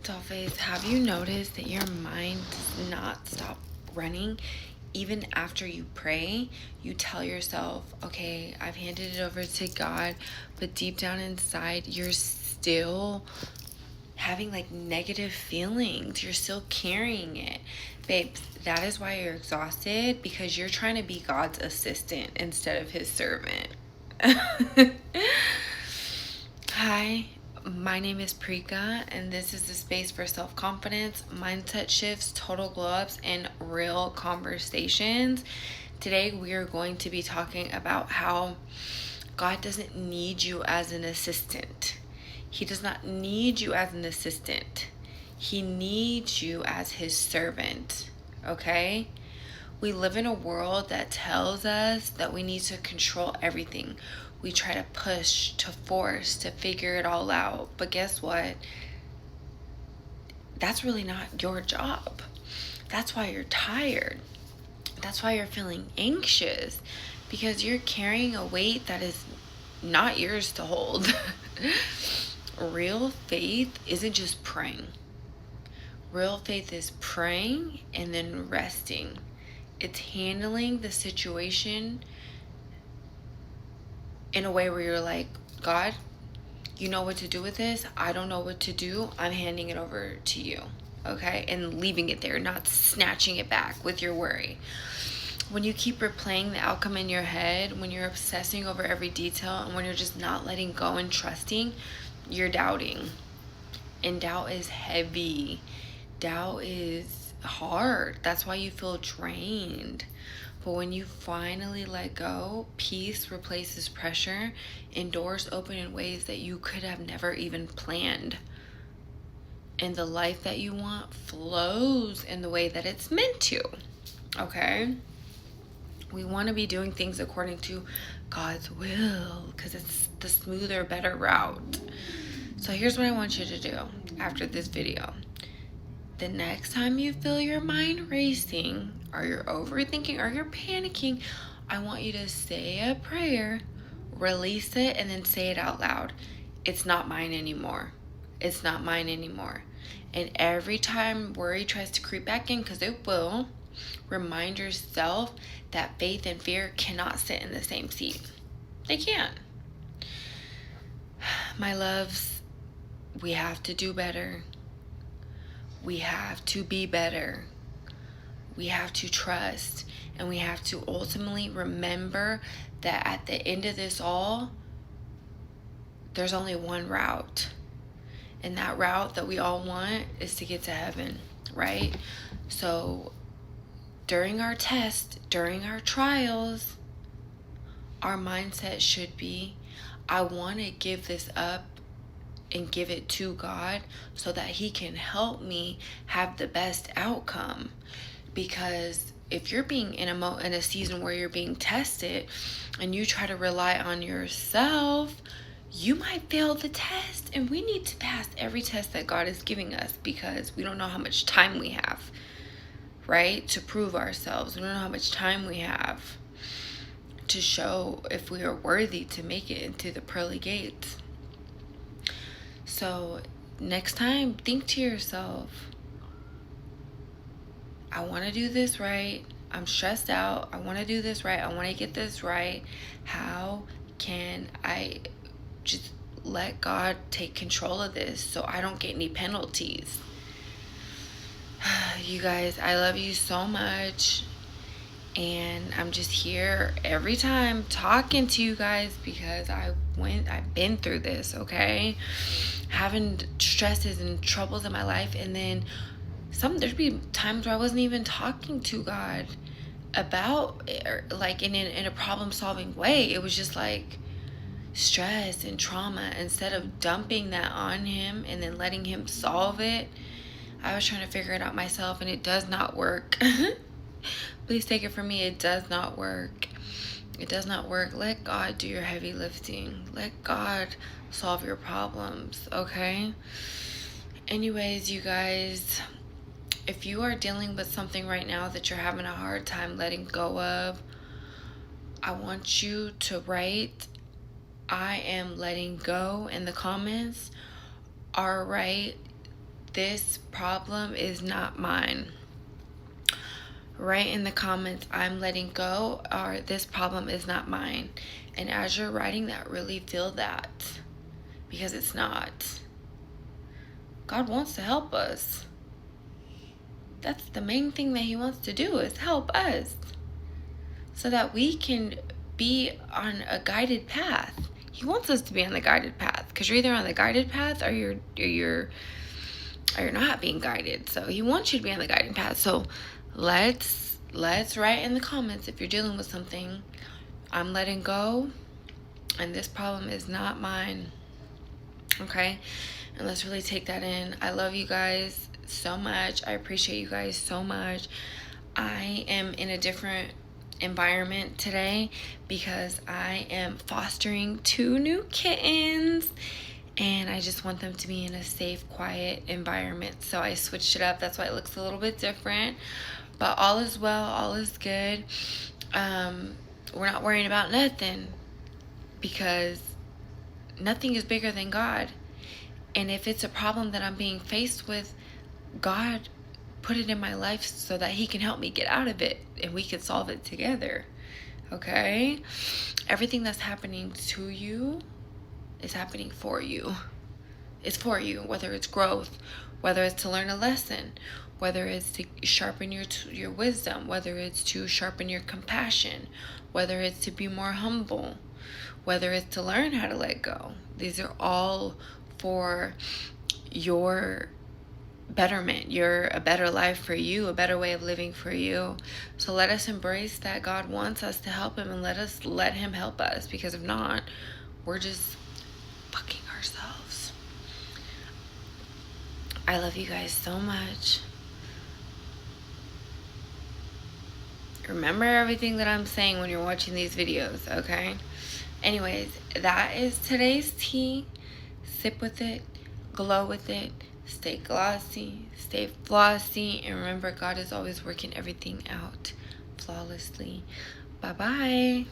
Dollface, have you noticed that your mind does not stop running even after you pray? You tell yourself, okay, I've handed it over to God, but deep down inside, you're still having like negative feelings. You're still carrying it. Babes, that is why you're exhausted, because you're trying to be God's assistant instead of his servant. Hi, my name is Prika, and this is the space for self-confidence, mindset shifts, total glow-ups, and real conversations. Today, we are going to be talking about how God doesn't need you as an assistant. He does not need you as an assistant. He needs you as his servant, okay? We live in a world that tells us that we need to control everything. We try to push, to force, to figure it all out. But guess what? That's really not your job. That's why you're tired. That's why you're feeling anxious, because you're carrying a weight that is not yours to hold. Real faith isn't just praying. Real faith is praying and then resting. It's handling the situation in a way where you're like, God, you know what to do with this. I don't know what to do. I'm handing it over to you. Okay? And leaving it there, not snatching it back with your worry. When you keep replaying the outcome in your head, when you're obsessing over every detail, and when you're just not letting go and trusting, you're doubting. And doubt is heavy. Doubt is hard. That's why you feel drained. But when you finally let go, peace replaces pressure, and doors open in ways that you could have never even planned. And the life that you want flows in the way that it's meant to. Okay? We want to be doing things according to God's will, because it's the smoother, better route. So here's what I want you to do after this video. The next time you feel your mind racing, or you're overthinking, or you're panicking, I want you to say a prayer, release it, and then say it out loud. It's not mine anymore. It's not mine anymore. And every time worry tries to creep back in, because it will, remind yourself that faith and fear cannot sit in the same seat. They can't. My loves, we have to do better. We have to be better. We have to trust, and we have to ultimately remember that at the end of this all, there's only one route. And that route that we all want is to get to heaven, right? So during our tests, during our trials, our mindset should be, I want to give this up and give it to God so that he can help me have the best outcome. Because if you're being in a season where you're being tested and you try to rely on yourself, you might fail the test. And we need to pass every test that God is giving us, because we don't know how much time we have, right? To prove ourselves. We don't know how much time we have to show if we are worthy to make it into the pearly gates. So next time, think to yourself, I want to do this right. I'm stressed out. I want to do this right. I want to get this right. How can I just let God take control of this so I don't get any penalties? You guys, I love you so much. And I'm just here every time talking to you guys because I've been through this, okay? Having stresses and troubles in my life, and then there'd be times where I wasn't even talking to God about it, or like in a problem solving way. It was just like stress and trauma. Instead of dumping that on him and then letting him solve it, I was trying to figure it out myself, and it does not work. Please take it from me, it does not work. It does not work. Let God do your heavy lifting. Let God solve your problems, okay? Anyways, you guys, if you are dealing with something right now that you're having a hard time letting go of, I want you to write, I am letting go, in the comments. Or write, this problem is not mine. Write in the comments, I'm letting go, or this problem is not mine. And as you're writing that, really feel that, because it's not. God wants to help us. That's the main thing that he wants to do, is help us, so that we can be on a guided path. He wants us to be on the guided path, because you're either on the guided path or you're not being guided. So he wants you to be on the guided path. So let's write in the comments, if you're dealing with something, I'm letting go, and this problem is not mine. Okay? And let's really take that in. I love you guys so much. I appreciate you guys so much. I am in a different environment today because I am fostering 2 new kittens, and I just want them to be in a safe, quiet environment. So I switched it up. That's why it looks a little bit different. But all is well. All is good. We're not worrying about nothing, because nothing is bigger than God. And if it's a problem that I'm being faced with, God put it in my life so that he can help me get out of it, and we can solve it together. Okay? Everything that's happening to you is happening for you. It's for you, whether it's growth, whether it's to learn a lesson, whether it's to sharpen your wisdom, whether it's to sharpen your compassion, whether it's to be more humble, whether it's to learn how to let go. These are all for your betterment, a better life for you, a better way of living for you. So let us embrace that God wants us to help him, and let him help us, because if not, we're just fucking ourselves. I love you guys so much. Remember everything that I'm saying when you're watching these videos, okay? Anyways, that is today's tea. Sip with it, glow with it, stay glossy, stay flossy, and remember, God is always working everything out flawlessly. Bye-bye.